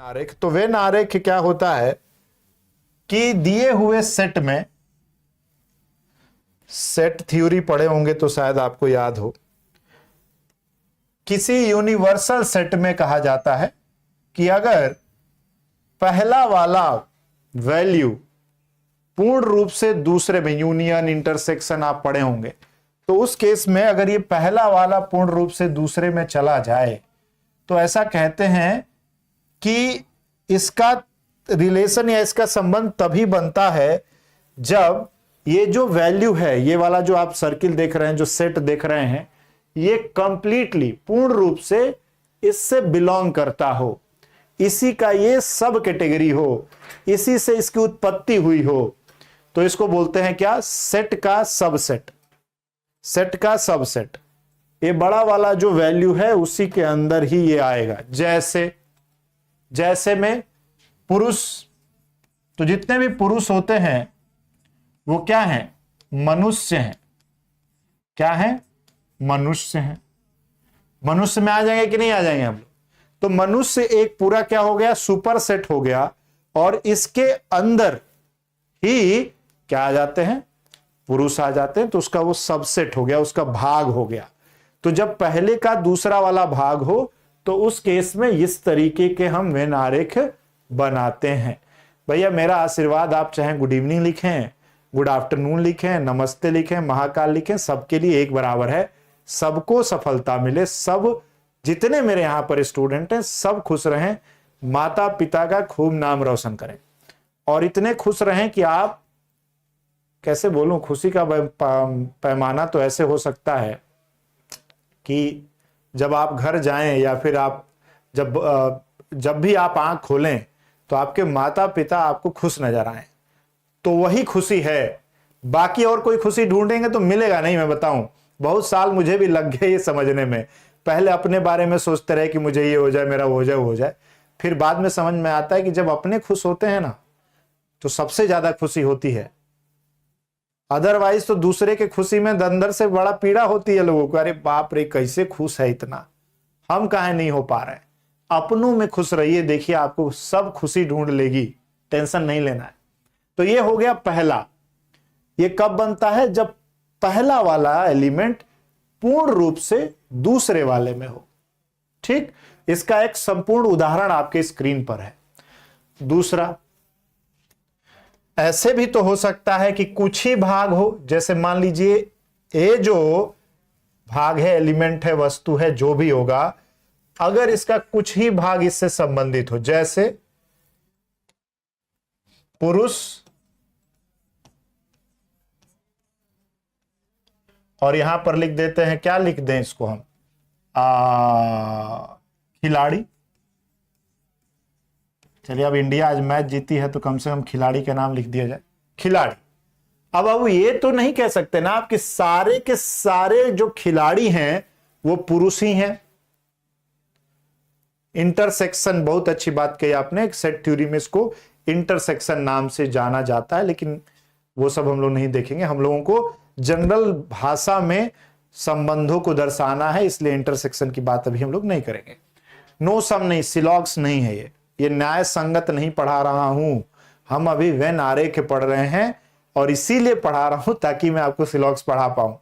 आरेख। तो वेन आरेख क्या होता है कि दिए हुए सेट में, सेट थ्योरी पढ़े होंगे तो शायद आपको याद हो, किसी यूनिवर्सल सेट में कहा जाता है कि अगर पहला वाला वैल्यू पूर्ण रूप से दूसरे में, यूनियन इंटरसेक्शन आप पढ़े होंगे, तो उस केस में अगर ये पहला वाला पूर्ण रूप से दूसरे में चला जाए तो ऐसा कहते हैं कि इसका रिलेशन या इसका संबंध तभी बनता है जब ये जो वैल्यू है, ये वाला जो आप सर्किल देख रहे हैं, जो सेट देख रहे हैं, ये कंप्लीटली पूर्ण रूप से इससे बिलोंग करता हो, इसी का ये सब कैटेगरी हो, इसी से इसकी उत्पत्ति हुई हो, तो इसको बोलते हैं क्या? सेट का सबसेट। सेट का सबसेट, ये बड़ा वाला जो वैल्यू है उसी के अंदर ही ये आएगा। जैसे में पुरुष, तो जितने भी पुरुष होते हैं वो क्या हैं? मनुष्य हैं। क्या है? मनुष्य हैं। मनुष्य में आ जाएंगे कि नहीं आ जाएंगे हम लोग? तो मनुष्य एक पूरा क्या हो गया? सुपर सेट हो गया, और इसके अंदर ही क्या आ जाते हैं? पुरुष आ जाते हैं, तो उसका वो सबसेट हो गया, उसका भाग हो गया। तो जब पहले का दूसरा वाला भाग हो तो उस केस में इस तरीके के हम वेन आरेख बनाते हैं। भैया मेरा आशीर्वाद, आप चाहे गुड इवनिंग लिखें, गुड आफ्टरनून लिखें, नमस्ते लिखें, महाकाल लिखें, सबके लिए एक बराबर है। सबको सफलता मिले, सब जितने मेरे यहां पर स्टूडेंट हैं सब खुश रहें, माता पिता का खूब नाम रोशन करें, और इतने खुश रहें कि आप, कैसे बोलूं, खुशी का पैमाना तो ऐसे हो सकता है कि जब आप घर जाएं या फिर आप जब भी आप आंख खोलें तो आपके माता पिता आपको खुश नजर आए, तो वही खुशी है। बाकी और कोई खुशी ढूंढेंगे तो मिलेगा नहीं। मैं बताऊं, बहुत साल मुझे भी लग गए ये समझने में। पहले अपने बारे में सोचते रहे कि मुझे ये हो जाए, मेरा हो जाए, वो हो जाए, फिर बाद में समझ में आता है कि जब अपने खुश होते हैं ना तो सबसे ज्यादा खुशी होती है। अदरवाइज तो दूसरे के खुशी में अंदर से बड़ा पीड़ा होती है लोगों को, अरे बाप रे कैसे खुश है इतना, हम काहे नहीं हो पा रहे हैं। अपनों में खुश रहिए, देखिए आपको सब खुशी ढूंढ लेगी, टेंशन नहीं लेना है। तो ये हो गया पहला। ये कब बनता है? जब पहला वाला एलिमेंट पूर्ण रूप से दूसरे वाले में हो। ठीक, इसका एक संपूर्ण उदाहरण आपके स्क्रीन पर है। दूसरा, ऐसे भी तो हो सकता है कि कुछ ही भाग हो, जैसे मान लीजिए ये जो भाग है, एलिमेंट है, वस्तु है, जो भी होगा, अगर इसका कुछ ही भाग इससे संबंधित हो, जैसे पुरुष और यहां पर लिख देते हैं, क्या लिख दें इसको हम? खिलाड़ी। चलिए, अब इंडिया आज मैच जीती है तो कम से कम खिलाड़ी का नाम लिख दिया जाए, खिलाड़ी। अब ये तो नहीं कह सकते ना आप कि सारे के सारे जो खिलाड़ी हैं वो पुरुष ही हैं। इंटरसेक्शन, बहुत अच्छी बात कही आपने, सेट थ्योरी में इसको इंटरसेक्शन नाम से जाना जाता है, लेकिन वो सब हम लोग नहीं देखेंगे। हम लोगों को जनरल भाषा में संबंधों को दर्शाना है, इसलिए इंटरसेक्शन की बात अभी हम लोग नहीं करेंगे। नो सम नहीं, सिलॉग्स नहीं है, ये न्याय संगत नहीं पढ़ा रहा हूं। हम अभी वेन आरेख पढ़ रहे हैं, और इसीलिए पढ़ा रहा हूं ताकि मैं आपको सिलॉग्स पढ़ा पाऊं।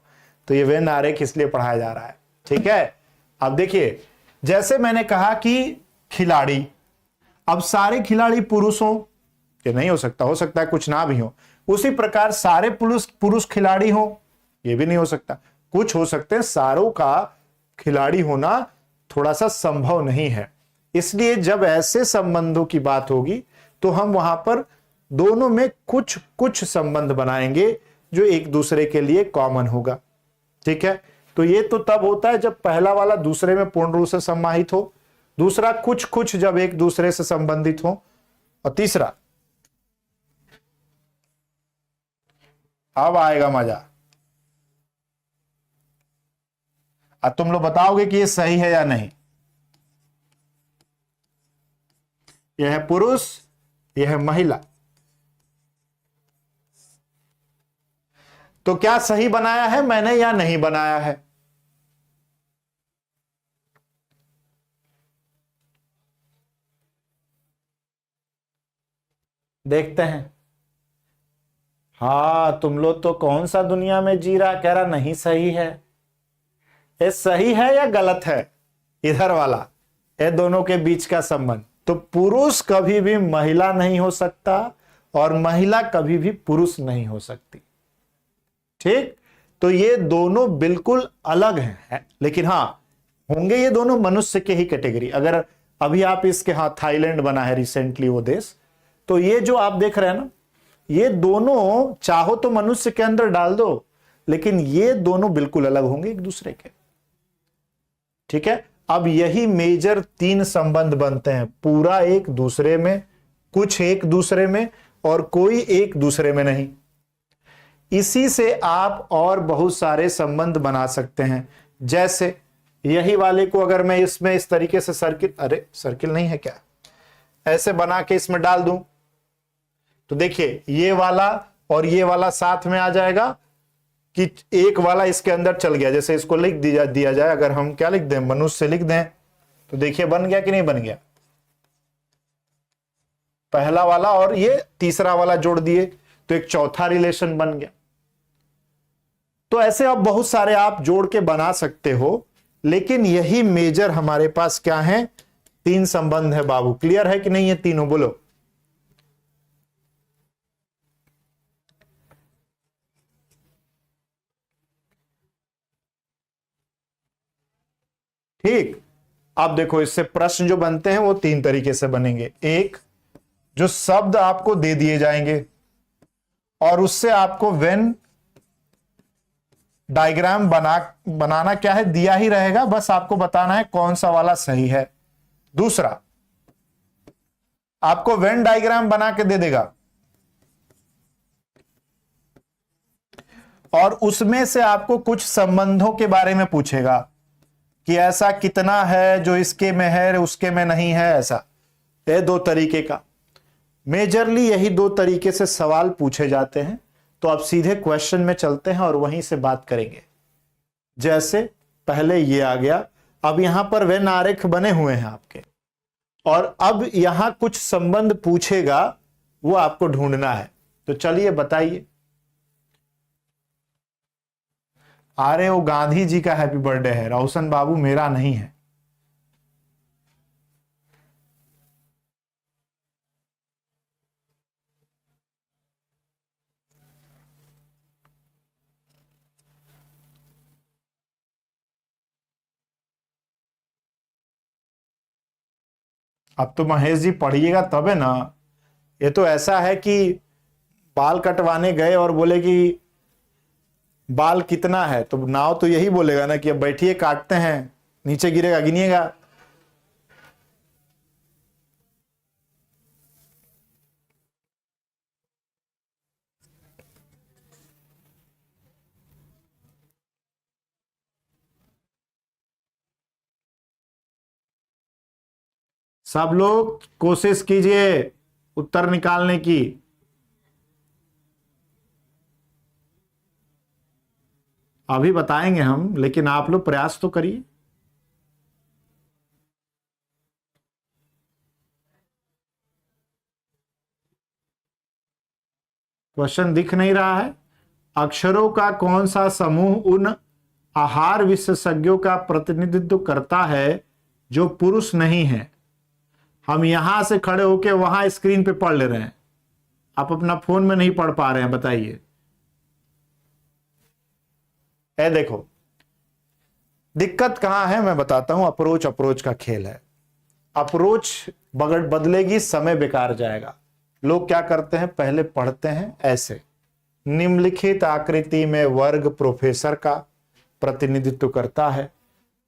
तो ये वेन आरेख इसलिए पढ़ाया जा रहा है, ठीक है। अब देखिए, जैसे मैंने कहा कि खिलाड़ी, अब सारे खिलाड़ी पुरुष हो, ये नहीं हो सकता, हो सकता है कुछ ना भी हो। उसी प्रकार सारे पुरुष खिलाड़ी हो, ये भी नहीं हो सकता। कुछ हो सकते हैं, सारों का खिलाड़ी होना थोड़ा सा संभव नहीं है। इसलिए जब ऐसे संबंधों की बात होगी तो हम वहां पर दोनों में कुछ कुछ संबंध बनाएंगे जो एक दूसरे के लिए कॉमन होगा, ठीक है। तो ये तो तब होता है जब पहला वाला दूसरे में पूर्ण रूप से समाहित हो, दूसरा कुछ कुछ जब एक दूसरे से संबंधित हो, और तीसरा, अब आएगा मजा। अब तुम लोग बताओगे कि ये सही है या नहीं। यह है पुरुष, यह है महिला, तो क्या सही बनाया है मैंने या नहीं बनाया है? देखते हैं। हाँ, तुम लोग तो कौन सा दुनिया में जी रहा, कह रहा नहीं सही है। ये सही है या गलत है? इधर वाला, ये दोनों के बीच का संबंध। तो पुरुष कभी भी महिला नहीं हो सकता और महिला कभी भी पुरुष नहीं हो सकती। ठीक, तो ये दोनों बिल्कुल अलग हैं, लेकिन हाँ होंगे ये दोनों मनुष्य के ही कैटेगरी। अगर अभी आप इसके, हाँ थाईलैंड बना है रिसेंटली वो देश, तो ये जो आप देख रहे हैं ना, ये दोनों चाहो तो मनुष्य के अंदर डाल दो, लेकिन ये दोनों बिल्कुल अलग होंगे एक दूसरे के। ठीक है, अब यही मेजर 3 संबंध बनते हैं, पूरा एक दूसरे में, कुछ एक दूसरे में और कोई एक दूसरे में नहीं। इसी से आप और बहुत सारे संबंध बना सकते हैं। जैसे यही वाले को अगर मैं इसमें इस तरीके से सर्किल, अरे सर्किल नहीं है क्या, ऐसे बना के इसमें डाल दूं, तो देखिए ये वाला और ये वाला साथ में आ जाएगा कि एक वाला इसके अंदर चल गया। जैसे इसको लिख दिया जाए, अगर हम क्या लिख दें, मनुष्य लिख दें, तो देखिए बन गया कि नहीं बन गया। पहला वाला और ये तीसरा वाला जोड़ दिए तो एक चौथा रिलेशन बन गया। तो ऐसे अब बहुत सारे आप जोड़ के बना सकते हो, लेकिन यही मेजर हमारे पास क्या है, 3 संबंध है बाबू। क्लियर है कि नहीं ये तीनों, बोलो। ठीक, अब देखो इससे प्रश्न जो बनते हैं वो 3 तरीके से बनेंगे। एक, जो शब्द आपको दे दिए जाएंगे और उससे आपको वेन डायग्राम बनाना क्या है, दिया ही रहेगा, बस आपको बताना है कौन सा वाला सही है। दूसरा, आपको वेन डायग्राम बना के दे देगा और उसमें से आपको कुछ संबंधों के बारे में पूछेगा कि ऐसा कितना है जो इसके में है उसके में नहीं है। ऐसा ये 2 तरीके का, मेजरली यही 2 तरीके से सवाल पूछे जाते हैं। तो अब सीधे क्वेश्चन में चलते हैं और वहीं से बात करेंगे। जैसे पहले ये आ गया, अब यहां पर वेन आरेख बने हुए हैं आपके, और अब यहां कुछ संबंध पूछेगा, वो आपको ढूंढना है। तो चलिए बताइए। अरे वो गांधी जी का हैप्पी बर्थडे है, रोशन बाबू मेरा नहीं है। अब तो महेश जी पढ़िएगा तबे ना। ये तो ऐसा है कि बाल कटवाने गए और बोले कि बाल कितना है, तो नाव तो यही बोलेगा ना कि अब बैठिए काटते हैं, नीचे गिरेगा गिनिएगा। सब लोग कोशिश कीजिए उत्तर निकालने की। अभी बताएंगे हम, लेकिन आप लोग प्रयास तो करिए। क्वेश्चन दिख नहीं रहा है। अक्षरों का कौन सा समूह उन आहार विशेषज्ञों का प्रतिनिधित्व करता है जो पुरुष नहीं है? हम यहां से खड़े होकर वहां स्क्रीन पे पढ़ ले रहे हैं, आप अपना फोन में नहीं पढ़ पा रहे हैं, बताइए। ए देखो दिक्कत कहां है मैं बताता हूं। अप्रोच का खेल है। अप्रोच बदलेगी, समय बेकार जाएगा। लोग क्या करते हैं, पहले पढ़ते हैं ऐसे, निम्नलिखित आकृति में वर्ग प्रोफेसर का प्रतिनिधित्व करता है,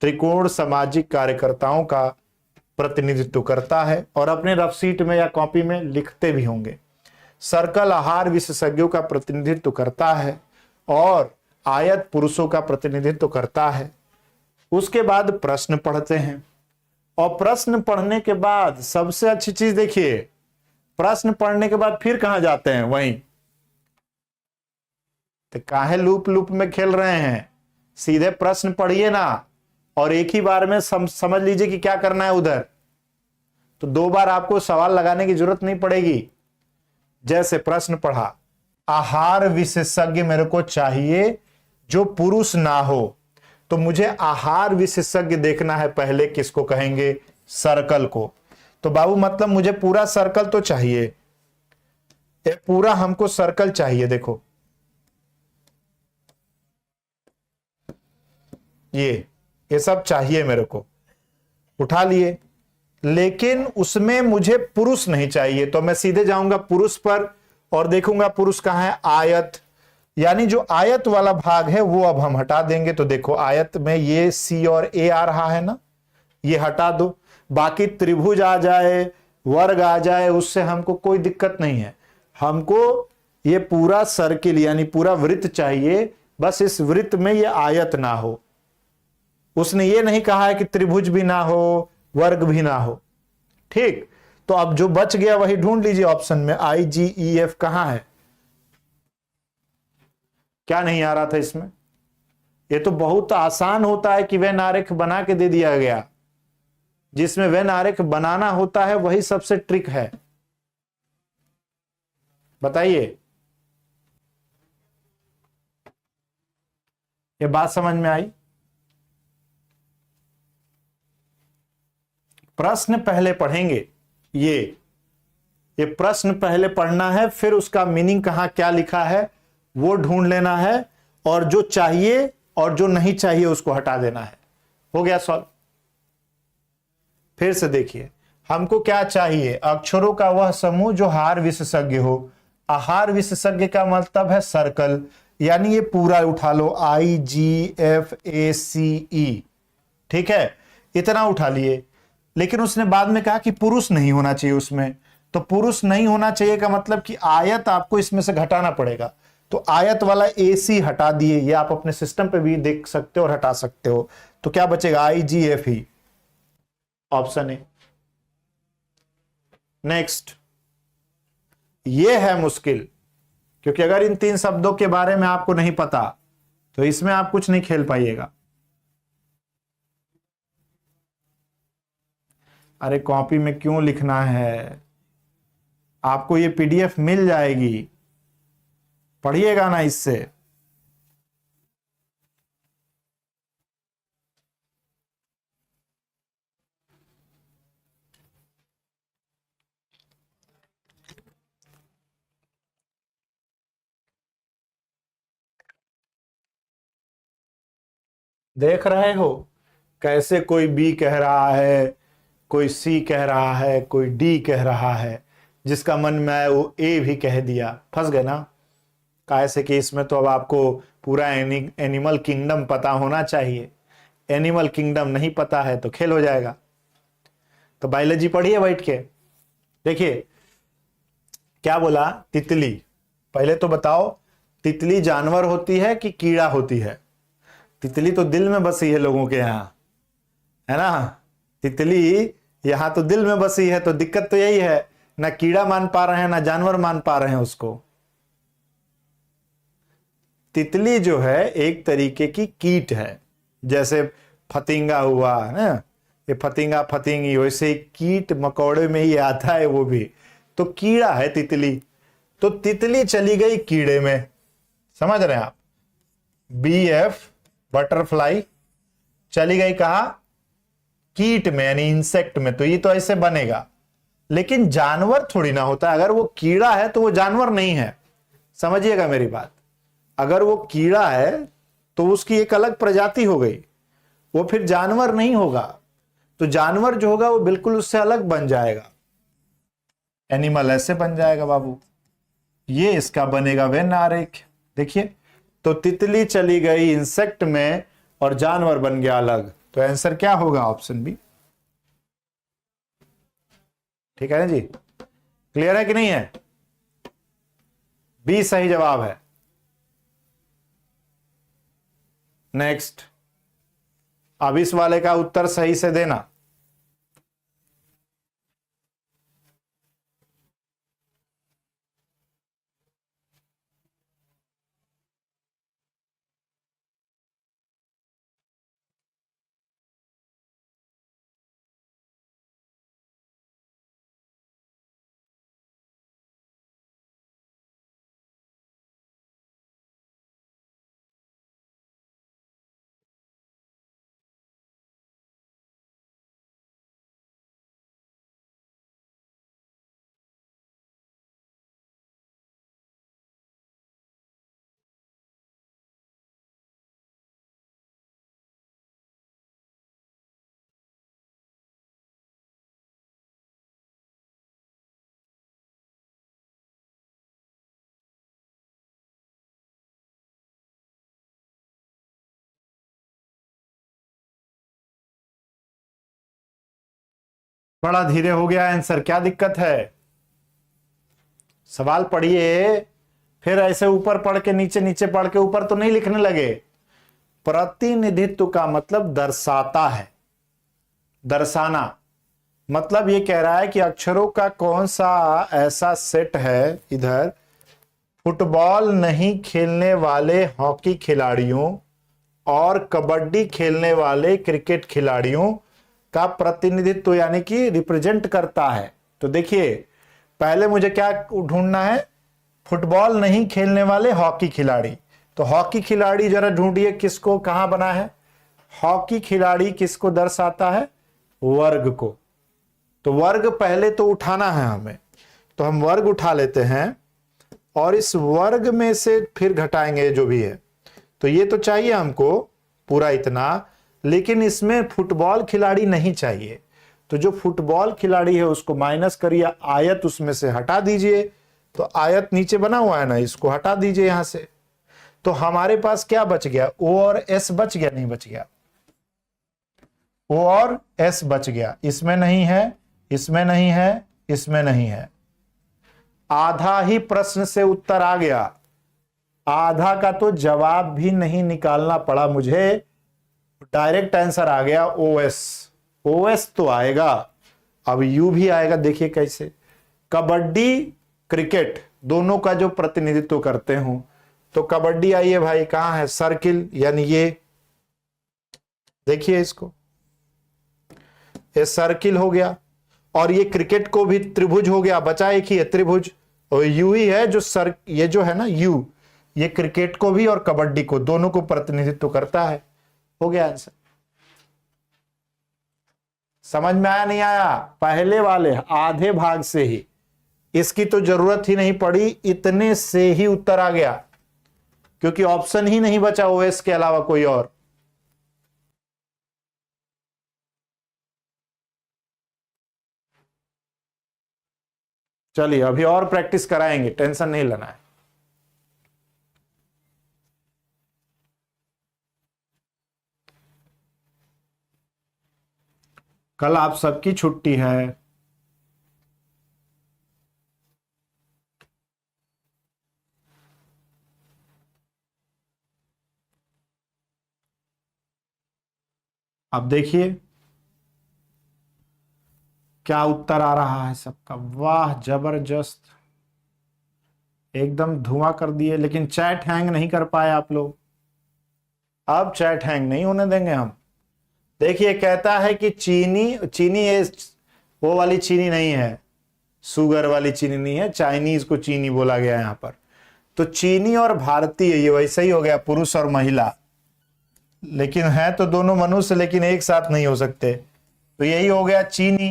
त्रिकोण सामाजिक कार्यकर्ताओं का प्रतिनिधित्व करता है, और अपने रफ शीट में या कॉपी में लिखते भी होंगे। सर्कल आहार विशेषज्ञों का प्रतिनिधित्व करता है, और आयत पुरुषों का प्रतिनिधित्व करता है। उसके बाद प्रश्न पढ़ते हैं, और प्रश्न पढ़ने के बाद सबसे अच्छी चीज देखिए, प्रश्न पढ़ने के बाद फिर कहां जाते हैं, वहीं। तो काहे लूप लूप में खेल रहे हैं, सीधे प्रश्न पढ़िए ना, और एक ही बार में समझ लीजिए कि क्या करना है उधर। तो 2 बार आपको सवाल लगाने की जरूरत नहीं पड़ेगी। जैसे प्रश्न पढ़ा, आहार विशेषज्ञ मेरे को चाहिए जो पुरुष ना हो, तो मुझे आहार विशेषज्ञ देखना है, पहले किसको कहेंगे, सर्कल को। तो बाबू मतलब मुझे पूरा सर्कल तो चाहिए, ये पूरा हमको सर्कल चाहिए। देखो ये सब चाहिए मेरे को, उठा लिए, लेकिन उसमें मुझे पुरुष नहीं चाहिए। तो मैं सीधे जाऊंगा पुरुष पर और देखूंगा पुरुष कहां है, आयत, यानी जो आयत वाला भाग है वो अब हम हटा देंगे। तो देखो आयत में ये सी और ए आ रहा है ना, ये हटा दो। बाकी त्रिभुज आ जाए, वर्ग आ जाए, उससे हमको कोई दिक्कत नहीं है। हमको ये पूरा सर्किल यानी पूरा वृत्त चाहिए, बस इस वृत्त में ये आयत ना हो। उसने ये नहीं कहा है कि त्रिभुज भी ना हो, वर्ग भी ना हो। ठीक, तो अब जो बच गया वही ढूंढ लीजिए ऑप्शन में, आई जी ई एफ कहां है। क्या नहीं आ रहा था इसमें? ये तो बहुत आसान होता है कि वेन आरेख बना के दे दिया गया। जिसमें वेन आरेख बनाना होता है वही सबसे ट्रिक है। बताइए, ये बात समझ में आई? प्रश्न पहले पढ़ेंगे, ये प्रश्न पहले पढ़ना है, फिर उसका मीनिंग कहां क्या लिखा है वो ढूंढ लेना है, और जो चाहिए और जो नहीं चाहिए उसको हटा देना है। हो गया सॉल्व। फिर से देखिए, हमको क्या चाहिए, अक्षरों का वह समूह जो हार विशेषज्ञ हो। आहार विशेषज्ञ का मतलब है सर्कल, यानी ये पूरा उठा लो, आई जी एफ ए सी ई। ठीक है, इतना उठा लिए। लेकिन उसने बाद में कहा कि पुरुष नहीं होना चाहिए उसमें। तो पुरुष नहीं होना चाहिए का मतलब कि आयत आपको इसमें से घटाना पड़ेगा। तो आयत वाला ए सी हटा दिए, ये आप अपने सिस्टम पे भी देख सकते हो और हटा सकते हो। तो क्या बचेगा, I G F E, option A. Next, ये है मुश्किल, क्योंकि अगर इन तीन शब्दों के बारे में आपको नहीं पता तो इसमें आप कुछ नहीं खेल पाइएगा। अरे कॉपी में क्यों लिखना है, आपको ये पीडीएफ मिल जाएगी, पढ़िएगा ना इससे। देख रहे हो कैसे कोई बी कह रहा है, कोई सी कह रहा है, कोई डी कह रहा है, जिसका मन में आए वो ए भी कह दिया। फंस गए ना। कैसे कि इसमें तो अब आपको पूरा एनिमल किंगडम पता होना चाहिए। एनिमल किंगडम नहीं पता है तो खेल हो जाएगा। तो बायोलॉजी पढ़िए बैठ के। देखिए क्या बोला, तितली। पहले तो बताओ, तितली जानवर होती है कि कीड़ा होती है? तितली तो दिल में बसी है लोगों के यहां, है ना। तितली यहां तो दिल में बसी है, तो दिक्कत तो यही है, ना कीड़ा मान पा रहे हैं ना जानवर मान पा रहे हैं उसको। तितली जो है एक तरीके की कीट है, जैसे फतिंगा हुआ है ना, ये फतिंगा फतिंगी, वैसे कीट मकोड़े में ही आता है वो भी, तो कीड़ा है तितली। तो तितली चली गई कीड़े में, समझ रहे हैं आप, बी एफ बटरफ्लाई चली गई कहा, कीट में यानी इंसेक्ट में। तो ये तो ऐसे बनेगा, लेकिन जानवर थोड़ी ना होता। अगर वो कीड़ा है तो वो जानवर नहीं है, समझिएगा मेरी बात। अगर वो कीड़ा है तो उसकी एक अलग प्रजाति हो गई, वो फिर जानवर नहीं होगा। तो जानवर जो होगा वो बिल्कुल उससे अलग बन जाएगा, एनिमल ऐसे बन जाएगा बाबू। ये इसका बनेगा वेन आरेख। देखिए, तो तितली चली गई इंसेक्ट में और जानवर बन गया अलग। तो आंसर क्या होगा, ऑप्शन बी। ठीक है ना जी, क्लियर है कि नहीं है? बी सही जवाब है। नेक्स्ट, अब इस वाले का उत्तर सही से देना। बड़ा धीरे हो गया आंसर, क्या दिक्कत है? सवाल पढ़िए, फिर ऐसे ऊपर पढ़ के नीचे, नीचे पढ़ के ऊपर तो नहीं लिखने लगे। प्रतिनिधित्व का मतलब दर्शाता है, दर्शाना। मतलब ये कह रहा है कि अक्षरों का कौन सा ऐसा सेट है, इधर फुटबॉल नहीं खेलने वाले हॉकी खिलाड़ियों और कबड्डी खेलने वाले क्रिकेट खिलाड़ियों का प्रतिनिधित्व यानी कि रिप्रेजेंट करता है। तो देखिए, पहले मुझे क्या ढूंढना है? फुटबॉल नहीं खेलने वाले हॉकी खिलाड़ी। तो हॉकी खिलाड़ी जरा ढूंढिए, किसको कहां बना है? हॉकी खिलाड़ी किसको दर्शाता है? वर्ग को। तो वर्ग पहले तो उठाना है हमें, तो हम वर्ग उठा लेते हैं और इस वर्ग में से फिर घटाएंगे जो भी है। तो ये तो चाहिए हमको पूरा इतना, लेकिन इसमें फुटबॉल खिलाड़ी नहीं चाहिए। तो जो फुटबॉल खिलाड़ी है उसको माइनस करिए, आयत उसमें से हटा दीजिए। तो आयत नीचे बना हुआ है ना, इसको हटा दीजिए यहां से। तो हमारे पास क्या बच गया? ओ और एस बच गया, नहीं बच गया? ओ और एस बच गया। इसमें नहीं है, इसमें नहीं है, इसमें नहीं है। आधा ही प्रश्न से उत्तर आ गया, आधा का तो जवाब भी नहीं निकालना पड़ा मुझे, डायरेक्ट आंसर आ गया ओएस। ओएस तो आएगा, अब यू भी आएगा। देखिए कैसे, कबड्डी क्रिकेट दोनों का जो प्रतिनिधित्व करते हो, तो कबड्डी आइए भाई, कहां है? सर्किल, यानी ये देखिए इसको, ये सर्किल हो गया। और ये क्रिकेट को भी त्रिभुज हो गया, बचा एक ही है त्रिभुज, और यू ही है जो ये जो है ना यू, ये क्रिकेट को भी और कबड्डी को, दोनों को प्रतिनिधित्व करता है। हो गया आंसर। समझ में आया नहीं आया? पहले वाले आधे भाग से ही, इसकी तो जरूरत ही नहीं पड़ी, इतने से ही उत्तर आ गया, क्योंकि ऑप्शन ही नहीं बचा ओएस के अलावा कोई और। चलिए अभी और प्रैक्टिस कराएंगे, टेंशन नहीं लेना है। कल आप सबकी छुट्टी है। अब देखिए क्या उत्तर आ रहा है सबका। वाह जबरदस्त, एकदम धुआं कर दिए। लेकिन चैट हैंग नहीं कर पाए आप लोग, अब चैट हैंग नहीं होने देंगे हम। देखिए कहता है कि चीनी, चीनी ये वो वाली चीनी नहीं है, शुगर वाली चीनी नहीं है, चाइनीज को चीनी बोला गया यहां पर। तो चीनी और भारतीय ये वैसे ही हो गया, पुरुष और महिला, लेकिन है तो दोनों मनुष्य, लेकिन एक साथ नहीं हो सकते। तो यही हो गया चीनी,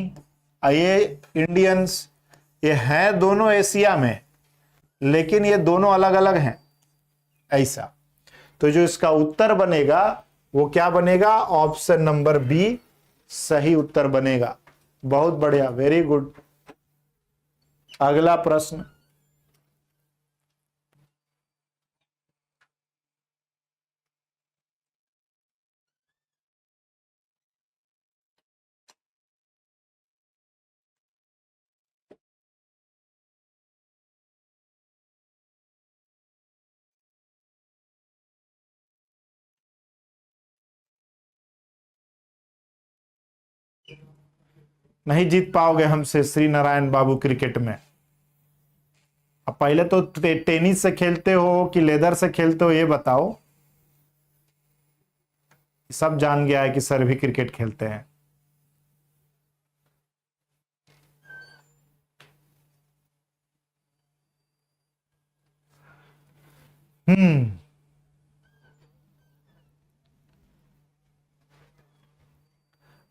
ये इंडियंस, ये हैं दोनों एशिया में, लेकिन ये दोनों अलग अलग हैं, ऐसा। तो जो इसका उत्तर बनेगा वो क्या बनेगा? ऑप्शन नंबर बी सही उत्तर बनेगा। बहुत बढ़िया, वेरी गुड। अगला प्रश्न, नहीं जीत पाओगे हमसे श्री नारायण बाबू क्रिकेट में। अब पहले तो टेनिस से खेलते हो कि लेदर से खेलते हो ये बताओ। सब जान गया है कि सर भी क्रिकेट खेलते हैं।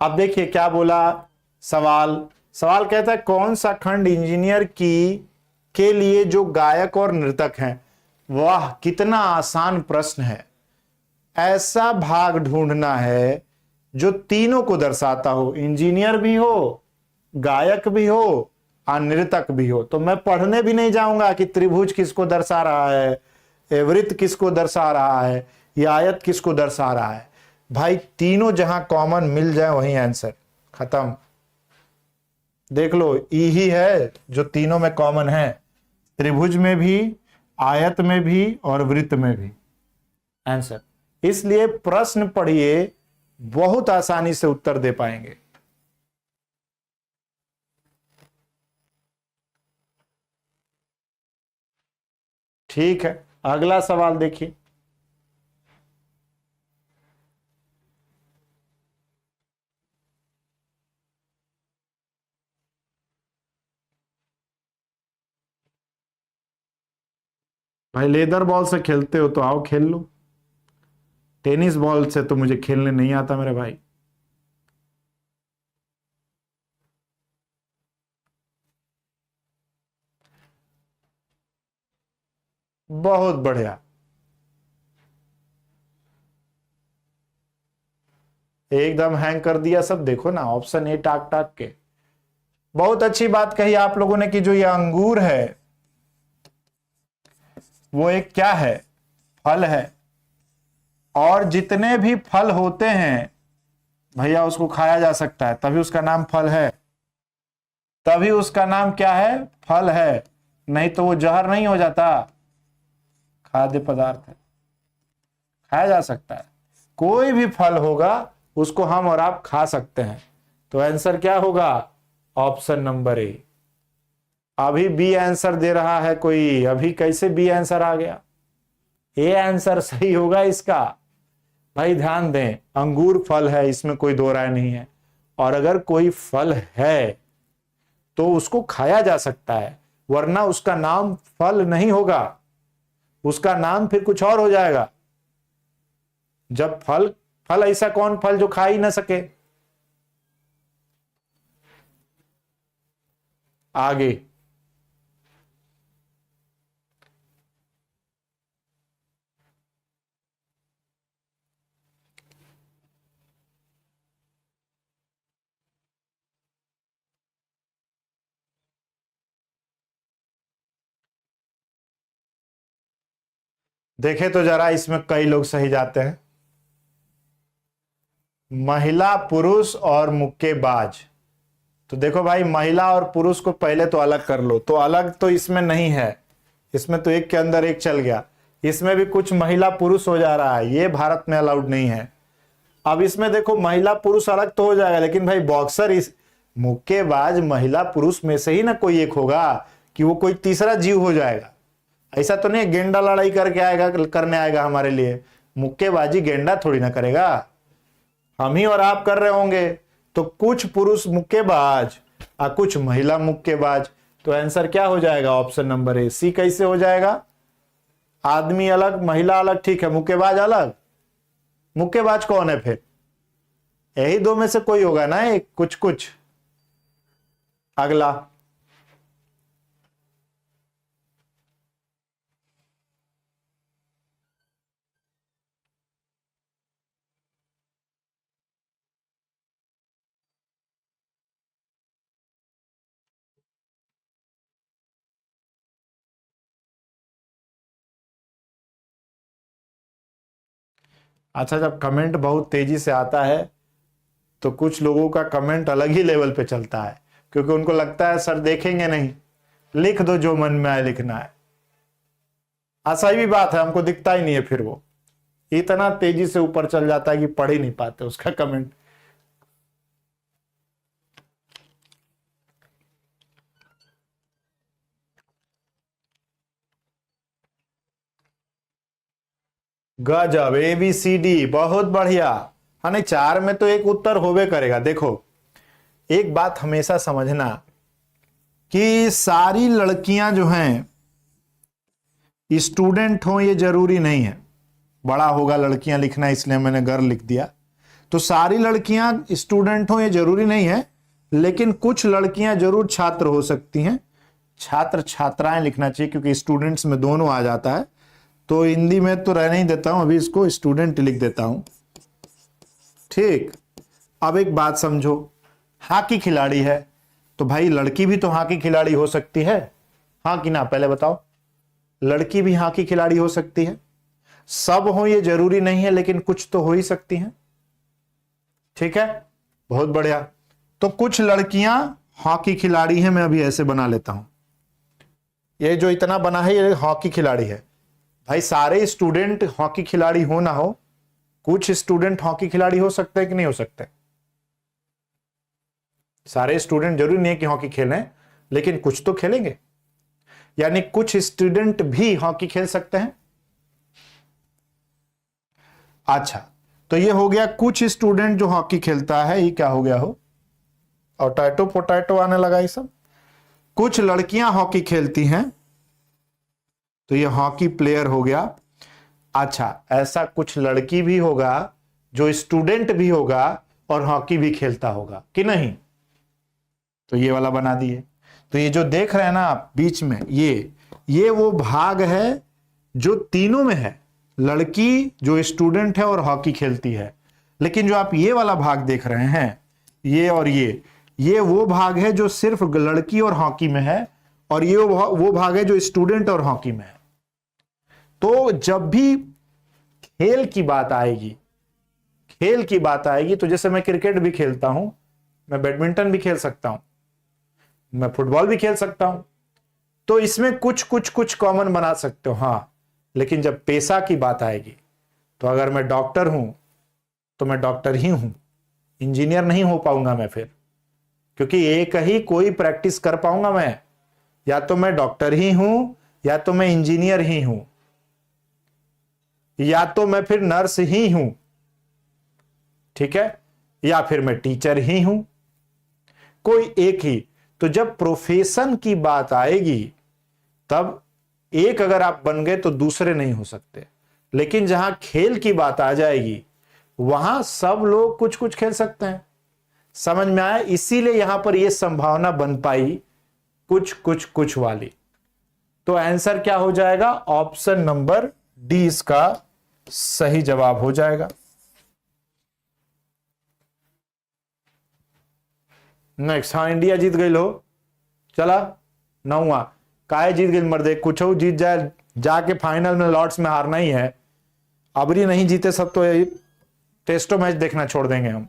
अब देखिए क्या बोला सवाल। सवाल कहता है कौन सा खंड इंजीनियर की के लिए जो गायक और नृतक हैं। वाह कितना आसान प्रश्न है। ऐसा भाग ढूंढना है जो तीनों को दर्शाता हो, इंजीनियर भी हो, गायक भी हो और नृतक भी हो। तो मैं पढ़ने भी नहीं जाऊंगा कि त्रिभुज किसको दर्शा रहा है, वृत्त किसको दर्शा रहा है, या आयत किसको दर्शा रहा है। भाई तीनों जहां कॉमन मिल जाए वहीं आंसर खत्म। देख लो, ई ही है जो तीनों में कॉमन है, त्रिभुज में भी, आयत में भी और वृत्त में भी। आंसर, इसलिए प्रश्न पढ़िए, बहुत आसानी से उत्तर दे पाएंगे। ठीक है, अगला सवाल देखिए। भाई लेदर बॉल से खेलते हो तो आओ खेल लो, टेनिस बॉल से तो मुझे खेलने नहीं आता मेरे भाई। बहुत बढ़िया, एकदम हैंग कर दिया सब। देखो ना, ऑप्शन ए टाक टाक के। बहुत अच्छी बात कही आप लोगों ने कि जो ये अंगूर है वो एक क्या है, फल है। और जितने भी फल होते हैं भैया उसको खाया जा सकता है, तभी उसका नाम फल है, तभी उसका नाम क्या है, फल है। नहीं तो वो जहर नहीं हो जाता, खाद्य पदार्थ है, खाया जा सकता है। कोई भी फल होगा उसको हम और आप खा सकते हैं। तो आंसर क्या होगा, ऑप्शन नंबर ए। अभी बी आंसर दे रहा है कोई, अभी कैसे बी आंसर आ गया, ए आंसर सही होगा इसका। भाई ध्यान दें, अंगूर फल है, इसमें कोई दो राय नहीं है। और अगर कोई फल है तो उसको खाया जा सकता है, वरना उसका नाम फल नहीं होगा, उसका नाम फिर कुछ और हो जाएगा। जब फल फल, ऐसा कौन फल जो खा ही ना सके। आगे देखे तो जरा, इसमें कई लोग सही जाते हैं। महिला, पुरुष और मुक्केबाज। तो देखो भाई, महिला और पुरुष को पहले तो अलग कर लो, तो अलग तो इसमें नहीं है, इसमें तो एक के अंदर एक चल गया। इसमें भी कुछ महिला पुरुष हो जा रहा है, ये भारत में अलाउड नहीं है। अब इसमें देखो, महिला पुरुष अलग तो हो जाएगा, लेकिन भाई बॉक्सर, इस मुक्केबाज महिला पुरुष में से ही ना कोई एक होगा, कि वो कोई तीसरा जीव हो जाएगा। ऐसा तो नहीं गेंडा लड़ाई करके आएगा, करने आएगा हमारे लिए। मुक्केबाजी गेंडा थोड़ी ना करेगा, हम ही और आप कर रहे होंगे। तो कुछ पुरुष मुक्केबाज और कुछ महिला मुक्केबाज। तो आंसर क्या हो जाएगा, ऑप्शन नंबर ए। सी कैसे हो जाएगा, आदमी अलग महिला अलग, ठीक है, मुक्केबाज अलग। मुक्केबाज कौन है फिर, यही दो में से कोई होगा ना एक, कुछ कुछ। अगला, अच्छा, जब कमेंट बहुत तेजी से आता है तो कुछ लोगों का कमेंट अलग ही लेवल पे चलता है, क्योंकि उनको लगता है सर देखेंगे नहीं, लिख दो जो मन में आए लिखना है। सही भी बात है, हमको दिखता ही नहीं है, फिर वो इतना तेजी से ऊपर चल जाता है कि पढ़ ही नहीं पाते उसका कमेंट। गजब, ए बी सी डी, बहुत बढ़िया। हाँ नहीं, चार में तो एक उत्तर होवे करेगा। देखो, एक बात हमेशा समझना कि सारी लड़कियां जो हैं स्टूडेंट हो, ये जरूरी नहीं है। बड़ा होगा लड़कियां लिखना, इसलिए मैंने गर्ल लिख दिया। तो सारी लड़कियां स्टूडेंट हो ये जरूरी नहीं है, लेकिन कुछ लड़कियां जरूर छात्र हो सकती हैं। छात्र छात्राएं लिखना चाहिए, क्योंकि स्टूडेंट्स में दोनों आ जाता है। तो हिंदी में तो रहने ही देता हूं, अभी इसको स्टूडेंट लिख देता हूं। ठीक, अब एक बात समझो, हॉकी खिलाड़ी है, तो भाई लड़की भी तो हॉकी खिलाड़ी हो सकती है, हाँ कि ना, पहले बताओ। लड़की भी हॉकी खिलाड़ी हो सकती है, सब हो ये जरूरी नहीं है, लेकिन कुछ तो हो ही सकती हैं। ठीक है, बहुत बढ़िया। तो कुछ लड़कियां हॉकी खिलाड़ी है, मैं अभी ऐसे बना लेता हूं, ये जो इतना बना है ये हॉकी खिलाड़ी है। भाई सारे स्टूडेंट हॉकी खिलाड़ी हो ना हो, कुछ स्टूडेंट हॉकी खिलाड़ी हो सकते हैं कि नहीं हो सकते? सारे स्टूडेंट जरूरी नहीं है कि हॉकी खेलें, लेकिन कुछ तो खेलेंगे, यानी कुछ स्टूडेंट भी हॉकी खेल सकते हैं। अच्छा, तो ये हो गया कुछ स्टूडेंट जो हॉकी खेलता है, ये क्या हो गया हो, और टैटो पोटैटो आने लगा ये सब। कुछ लड़कियां हॉकी खेलती हैं, तो ये हॉकी प्लेयर हो गया। अच्छा, ऐसा कुछ लड़की भी होगा जो स्टूडेंट भी होगा और हॉकी भी खेलता होगा कि नहीं? तो ये वाला बना दिए। तो ये जो देख रहे हैं ना आप बीच में, ये वो भाग है जो तीनों में है, लड़की जो स्टूडेंट है और हॉकी खेलती है। लेकिन जो आप ये वाला भाग देख रहे हैं, ये और ये वो भाग है जो सिर्फ लड़की और हॉकी में है, और ये वो भाग है जो स्टूडेंट और हॉकी में है। तो जब भी खेल की बात आएगी, तो जैसे मैं क्रिकेट भी खेलता हूं, मैं बैडमिंटन भी खेल सकता हूं, मैं फुटबॉल भी खेल सकता हूं, तो इसमें कुछ कॉमन बना सकते हो। हां, लेकिन जब पेशा की बात आएगी, तो अगर मैं डॉक्टर हूं तो मैं डॉक्टर ही हूं, इंजीनियर नहीं हो पाऊंगा मैं फिर, क्योंकि एक ही कोई प्रैक्टिस कर पाऊंगा मैं, या तो मैं डॉक्टर ही हूं, या तो मैं इंजीनियर ही हूं, या तो मैं फिर नर्स ही हूं, ठीक है, या फिर मैं टीचर ही हूं, कोई एक ही। तो जब प्रोफेशन की बात आएगी, तब एक अगर आप बन गए तो दूसरे नहीं हो सकते। लेकिन जहां खेल की बात आ जाएगी, वहां सब लोग कुछ कुछ खेल सकते हैं। समझ में आया? इसीलिए यहां पर यह संभावना बन पाई कुछ वाली। तो आंसर क्या हो जाएगा? ऑप्शन नंबर डी इसका सही जवाब हो जाएगा। नेक्स्ट, हाँ इंडिया जीत गई लो, चला 9वां। काहे जीत गई मर्दे? कुछ जीत जाए, जाके फाइनल में लॉर्ड्स में हारना ही है। अबरी नहीं जीते सब तो टेस्टो मैच देखना छोड़ देंगे हम।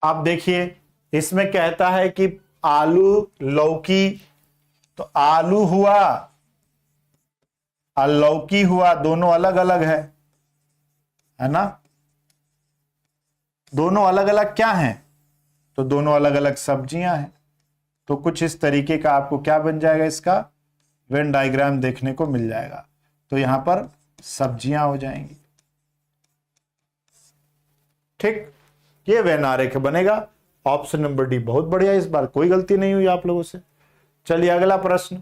आप देखिए, इसमें कहता है कि आलू लौकी, तो आलू हुआ और लौकी हुआ, दोनों अलग अलग है ना? दोनों अलग अलग क्या हैं? तो दोनों अलग अलग सब्जियां हैं। तो कुछ इस तरीके का आपको क्या बन जाएगा, इसका वेन डायग्राम देखने को मिल जाएगा। तो यहां पर सब्जियां हो जाएंगी, ठीक, ये वेन आरेख बनेगा। ऑप्शन नंबर डी बहुत बढ़िया, इस बार कोई गलती नहीं हुई आप लोगों से। चलिए अगला प्रश्न।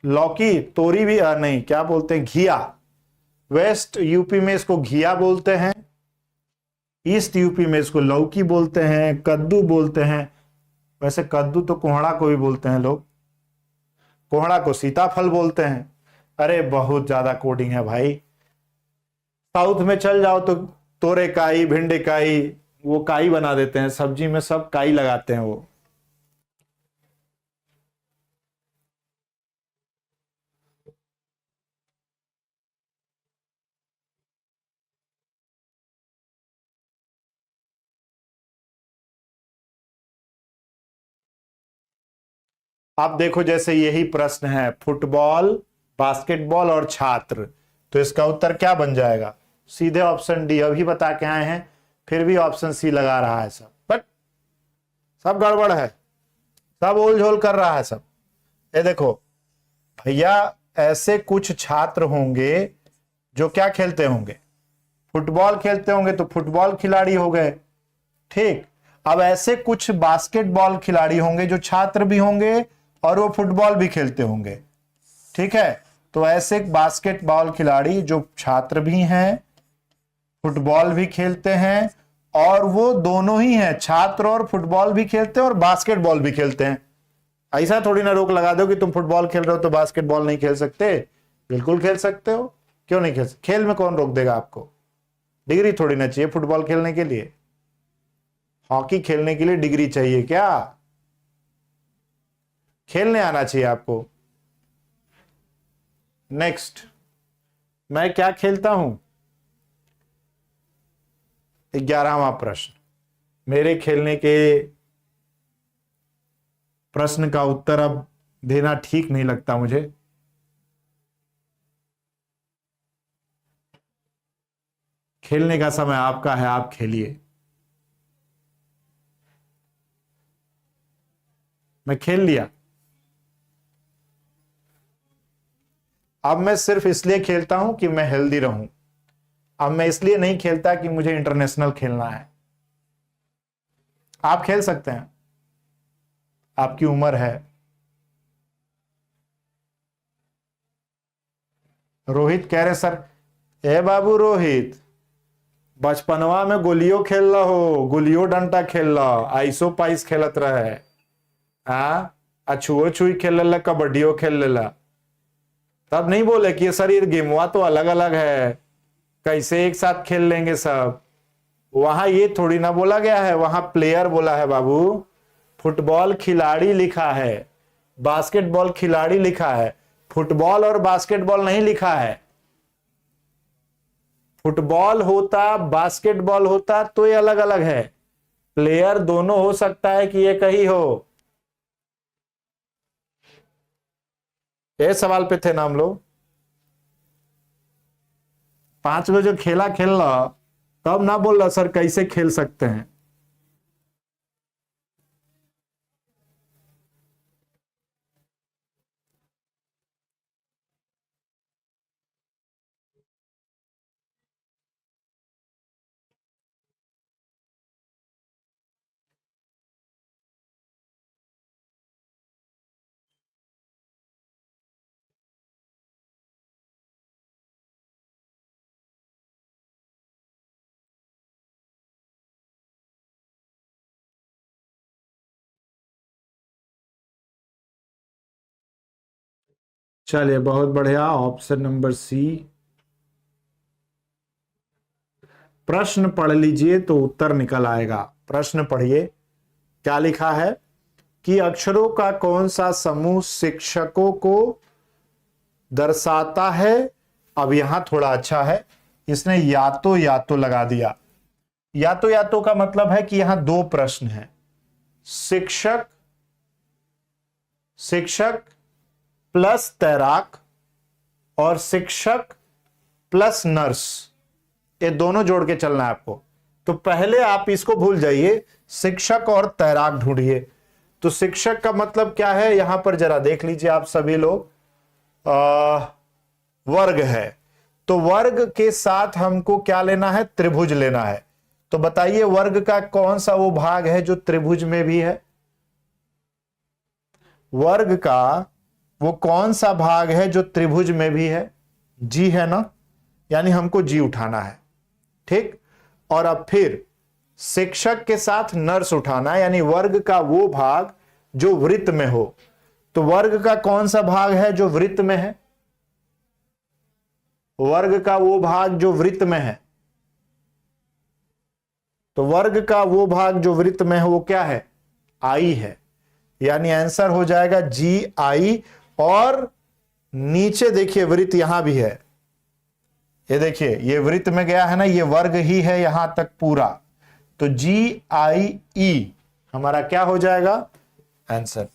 लौकी, तोरी भी नहीं, क्या बोलते हैं, घिया। वेस्ट यूपी में इसको घिया बोलते हैं, ईस्ट यूपी में इसको लौकी बोलते हैं, कद्दू बोलते हैं। वैसे कद्दू तो कोहड़ा को भी बोलते हैं लोग, कोहड़ा को सीताफल बोलते हैं। अरे बहुत ज्यादा कोडिंग है भाई। साउथ में चल जाओ तो तोरे काई, भिंडे काई, वो काई बना देते हैं सब्जी में, सब काई लगाते हैं वो। आप देखो, जैसे यही प्रश्न है, फुटबॉल, बास्केटबॉल और छात्र, तो इसका उत्तर क्या बन जाएगा? सीधे ऑप्शन डी। अभी बता के आए हैं, फिर भी ऑप्शन सी लगा रहा है सब, बट सब गड़बड़ है, सब ओल झोल कर रहा है सब। ये देखो भैया, ऐसे कुछ छात्र होंगे जो क्या खेलते होंगे, फुटबॉल खेलते होंगे, तो फुटबॉल खिलाड़ी हो गए, ठीक। अब ऐसे कुछ बास्केटबॉल खिलाड़ी होंगे जो छात्र भी होंगे और वो फुटबॉल भी खेलते होंगे, ठीक है। तो ऐसे बास्केटबॉल खिलाड़ी जो छात्र भी हैं, फुटबॉल भी खेलते हैं, और वो दोनों ही हैं, छात्र और फुटबॉल भी खेलते हैं और बास्केटबॉल भी खेलते हैं, ऐसा थोड़ी ना रोक लगा दो कि तुम फुटबॉल खेल रहे हो तो बास्केटबॉल नहीं खेल सकते, बिल्कुल खेल सकते हो। क्यों नहीं खेल सकते? खेल में कौन रोक देगा आपको? डिग्री थोड़ी ना चाहिए फुटबॉल खेलने के लिए, हॉकी खेलने के लिए डिग्री चाहिए क्या? खेलने आना चाहिए आपको। नेक्स्ट, मैं क्या खेलता हूं? 11वां प्रश्न। मेरे खेलने के प्रश्न का उत्तर अब देना ठीक नहीं लगता मुझे। खेलने का समय आपका है, आप खेलिए। मैं खेल लिया। अब मैं सिर्फ इसलिए खेलता हूं कि मैं हेल्दी रहूं। अब मैं इसलिए नहीं खेलता कि मुझे इंटरनेशनल खेलना है। आप खेल सकते हैं, आपकी उम्र है। रोहित कह रहे सर, ए बाबू रोहित, बचपनवा में गोलियों खेल रहो, गुलियो डंडा खेल रहो, आइसो पाइस खेलत रहे, छुओ छुई खेल ला, कबड्डियो खेल ला। तब नहीं बोले कि सर ये गेमवा तो अलग अलग है, कैसे एक साथ खेल लेंगे सब। वहां ये थोड़ी ना बोला गया है, वहां प्लेयर बोला है बाबू। फुटबॉल खिलाड़ी लिखा है, बास्केटबॉल खिलाड़ी लिखा है, फुटबॉल और बास्केटबॉल नहीं लिखा है। फुटबॉल होता, बास्केटबॉल होता तो ये अलग अलग है। प्लेयर दोनों हो सकता है कि एक ही हो। ये सवाल पे थे ना हम लोग। 5 बजे खेला खेल रहा, तब ना बोल रहा सर कैसे खेल सकते हैं। चलिए बहुत बढ़िया, ऑप्शन नंबर सी। प्रश्न पढ़ लीजिए तो उत्तर निकल आएगा। प्रश्न पढ़िए, क्या लिखा है कि अक्षरों का कौन सा समूह शिक्षकों को दर्शाता है। अब यहां थोड़ा अच्छा है, इसने या तो लगा दिया। या तो का मतलब है कि यहां 2 प्रश्न हैं। शिक्षक, शिक्षक प्लस तैराक और शिक्षक प्लस नर्स, ये दोनों जोड़ के चलना है आपको। तो पहले आप इसको भूल जाइए, शिक्षक और तैराक ढूंढिए। तो शिक्षक का मतलब क्या है, यहां पर जरा देख लीजिए आप सभी लोग, वर्ग है। तो वर्ग के साथ हमको क्या लेना है, त्रिभुज लेना है। तो बताइए वर्ग का कौन सा वो भाग है जो त्रिभुज में भी है। वर्ग का वो कौन सा भाग है जो त्रिभुज में भी है? जी है ना, यानी हमको जी उठाना है, ठीक। और अब फिर शिक्षक के साथ नर्स उठाना है, यानी वर्ग का वो भाग जो वृत्त में हो। तो वर्ग का कौन सा भाग है जो वृत्त में है? वर्ग का वो भाग जो वृत्त में है। तो वर्ग का वो भाग जो वृत्त में है वो क्या है? आई है। यानी आंसर हो जाएगा जी आई। और नीचे देखिए वृत्त यहां भी है, ये देखिए ये वृत्त में गया है ना, ये वर्ग ही है यहां तक पूरा। तो जी आई ई हमारा क्या हो जाएगा? आंसर।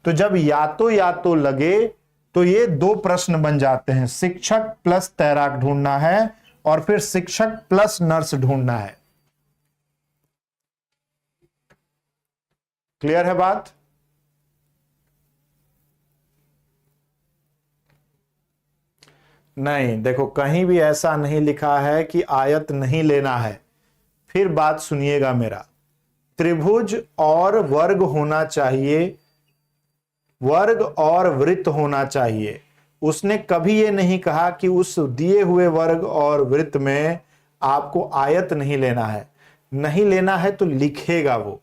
तो जब या तो लगे तो ये 2 प्रश्न बन जाते हैं, शिक्षक प्लस तैराक ढूंढना है और फिर शिक्षक प्लस नर्स ढूंढना है। क्लियर है बात? नहीं, देखो कहीं भी ऐसा नहीं लिखा है कि आयत नहीं लेना है। फिर बात सुनिएगा मेरा, त्रिभुज और वर्ग होना चाहिए, वर्ग और वृत्त होना चाहिए। उसने कभी यह नहीं कहा कि उस दिए हुए वर्ग और वृत्त में आपको आयत नहीं लेना है। नहीं लेना है तो लिखेगा वो,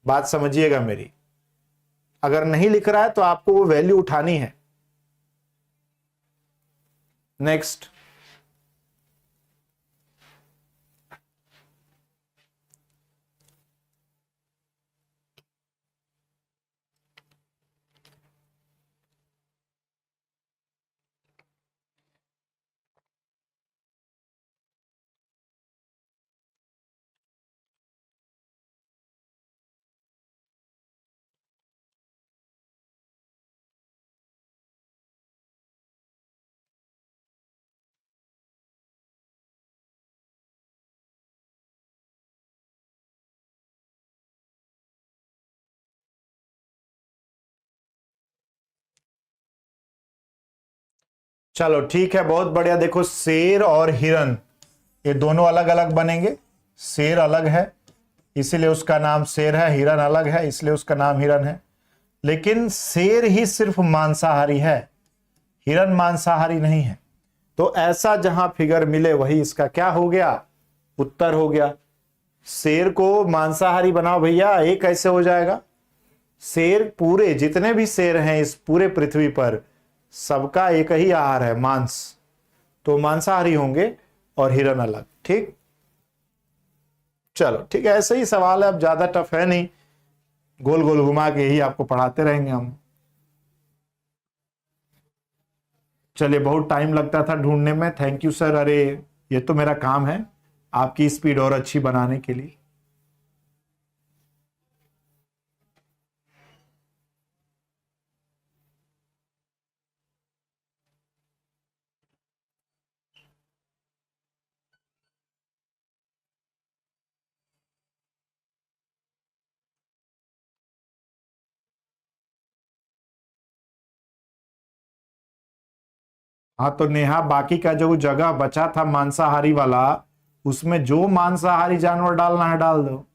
बात समझिएगा मेरी। अगर नहीं लिख रहा है तो आपको वो वैल्यू उठानी है। नेक्स्ट, चलो ठीक है, बहुत बढ़िया। देखो, शेर और हिरन ये दोनों अलग अलग बनेंगे। शेर अलग है इसीलिए उसका नाम शेर है, हिरन अलग है इसलिए उसका नाम हिरन है। लेकिन शेर ही सिर्फ मांसाहारी है, हिरन मांसाहारी नहीं है। तो ऐसा जहां फिगर मिले वही इसका क्या हो गया, उत्तर हो गया। शेर को मांसाहारी बनाओ भैया, ये कैसे हो जाएगा? शेर, पूरे जितने भी शेर हैं इस पूरे पृथ्वी पर, सबका एक ही आहार है, मांस। तो मांसाहारी होंगे और हिरन अलग। ठीक, चलो ठीक है, ऐसे ही सवाल है, अब ज्यादा टफ है नहीं, गोल गोल घुमा के ही आपको पढ़ाते रहेंगे हम। चलिए, बहुत टाइम लगता था ढूंढने में, थैंक यू सर। अरे ये तो मेरा काम है आपकी स्पीड और अच्छी बनाने के लिए। हाँ तो नेहा, बाकी का जो जगह बचा था मांसाहारी वाला, उसमें जो मांसाहारी जानवर डालना है डाल दो।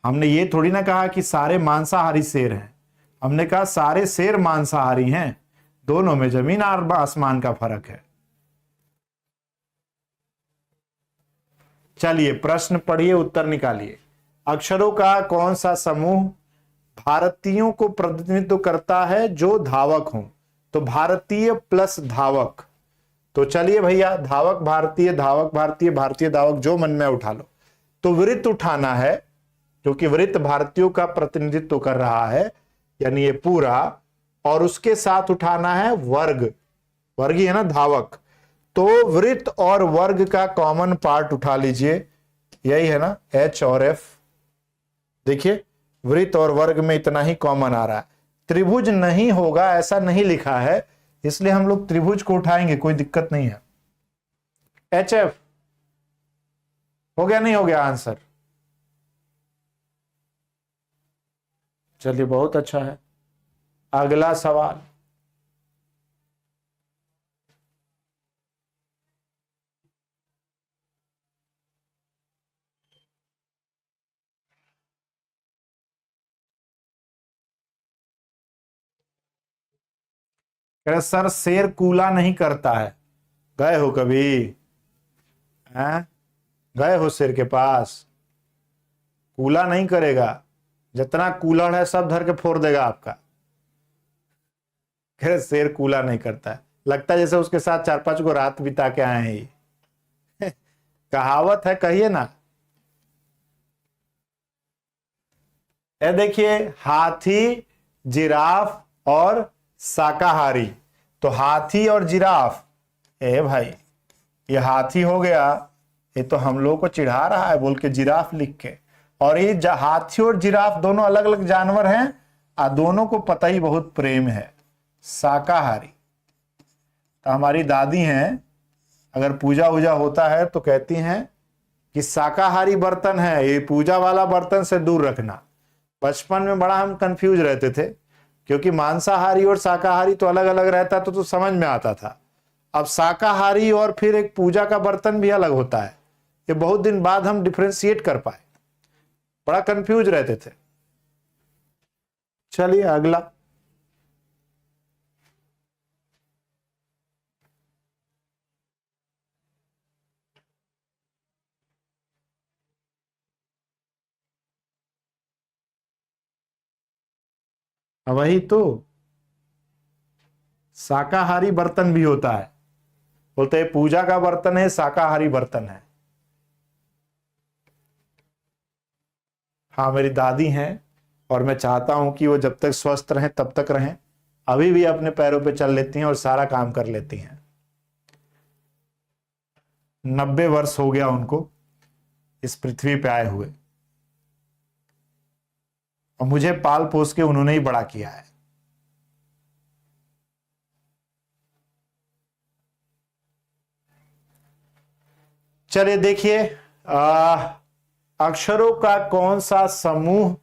हमने ये थोड़ी ना कहा कि सारे मांसाहारी शेर हैं, हमने कहा सारे शेर मांसाहारी हैं, दोनों में जमीन और आसमान का फर्क है। चलिए प्रश्न पढ़िए, उत्तर निकालिए। अक्षरों का कौन सा समूह भारतीयों को प्रतिनिधित्व करता है जो धावक हों? तो भारतीय प्लस धावक। तो चलिए भैया, धावक भारतीय, धावक भारतीय, भारतीय धावक, जो मन में उठा लो। तो वृत्त उठाना है क्योंकि वृत्त भारतीयों का प्रतिनिधित्व कर रहा है, यानी ये पूरा। और उसके साथ उठाना है वर्ग, वर्ग ही है ना धावक। तो वृत्त और वर्ग का कॉमन पार्ट उठा लीजिए, यही है ना, एच और एफ। देखिए, वृत्त और वर्ग में इतना ही कॉमन आ रहा है। त्रिभुज नहीं होगा ऐसा नहीं लिखा है, इसलिए हम लोग त्रिभुज को उठाएंगे, कोई दिक्कत नहीं है। एच एफ हो गया, नहीं हो गया आंसर? चलिए बहुत अच्छा है। अगला सवाल, कह रहे सर शेर कूला नहीं करता है। गए हो कभी? हैं? गए हो शेर के पास? कूला नहीं करेगा, जितना कूलड़ है सब धर के फोड़ देगा आपका। कह रहे शेर कूला नहीं करता है, लगता है जैसे उसके साथ 4-5 को रात बिता के आए हैं ये। कहावत है, कहिए ना। ये देखिए, हाथी, जिराफ और शाकाहारी। तो हाथी और जिराफ, ए भाई, ये हाथी हो गया, ये तो हम लोग को चिढ़ा रहा है बोल के जिराफ लिख के। और ये हाथी और जिराफ दोनों अलग अलग जानवर हैं, और दोनों को पता ही बहुत प्रेम है, शाकाहारी। तो हमारी दादी हैं, अगर पूजा वूजा होता है तो कहती हैं कि शाकाहारी बर्तन है, ये पूजा वाला बर्तन से दूर रखना। बचपन में बड़ा हम कंफ्यूज रहते थे, क्योंकि मांसाहारी और शाकाहारी तो अलग अलग रहता तो समझ में आता था। अब शाकाहारी और फिर एक पूजा का बर्तन भी अलग होता है, ये बहुत दिन बाद हम डिफ्रेंशिएट कर पाए, बड़ा कंफ्यूज रहते थे। चलिए अगला, वही तो, शाकाहारी बर्तन भी होता है, बोलते हैं पूजा का बर्तन है, शाकाहारी बर्तन है। हाँ, मेरी दादी हैं और मैं चाहता हूं कि वो जब तक स्वस्थ रहें तब तक रहें। अभी भी अपने पैरों पे चल लेती हैं और सारा काम कर लेती हैं। 90 वर्ष हो गया उनको इस पृथ्वी पे आए हुए, और मुझे पाल पोस के उन्होंने ही बड़ा किया है। चलिए देखिए, अक्षरों का कौन सा समूह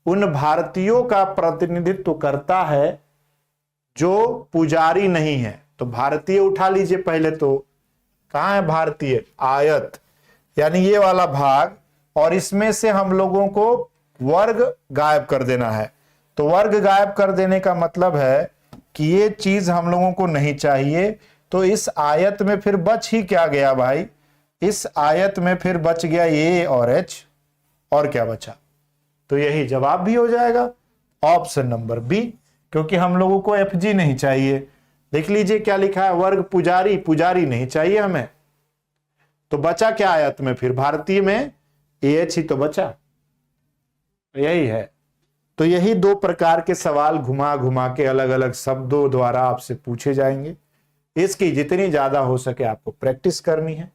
उन भारतीयों का प्रतिनिधित्व करता है जो पुजारी नहीं है? तो भारतीय उठा लीजिए पहले, तो कहां है भारतीय? आयत, यानी ये वाला भाग, और इसमें से हम लोगों को वर्ग गायब कर देना है। तो वर्ग गायब कर देने का मतलब है कि ये चीज हम लोगों को नहीं चाहिए। तो इस आयत में फिर बच ही क्या गया भाई? इस आयत में फिर बच गया ए और एच, और क्या बचा? तो यही जवाब भी हो जाएगा, ऑप्शन नंबर बी, क्योंकि हम लोगों को एफ जी नहीं चाहिए। देख लीजिए क्या लिखा है, वर्ग पुजारी, पुजारी नहीं चाहिए हमें। तो बचा क्या आयत में? फिर भारतीय में ए एच ही तो बचा, यही है। तो यही दो प्रकार के सवाल घुमा घुमा के अलग अलग शब्दों द्वारा आपसे पूछे जाएंगे। इसकी जितनी ज्यादा हो सके आपको प्रैक्टिस करनी है।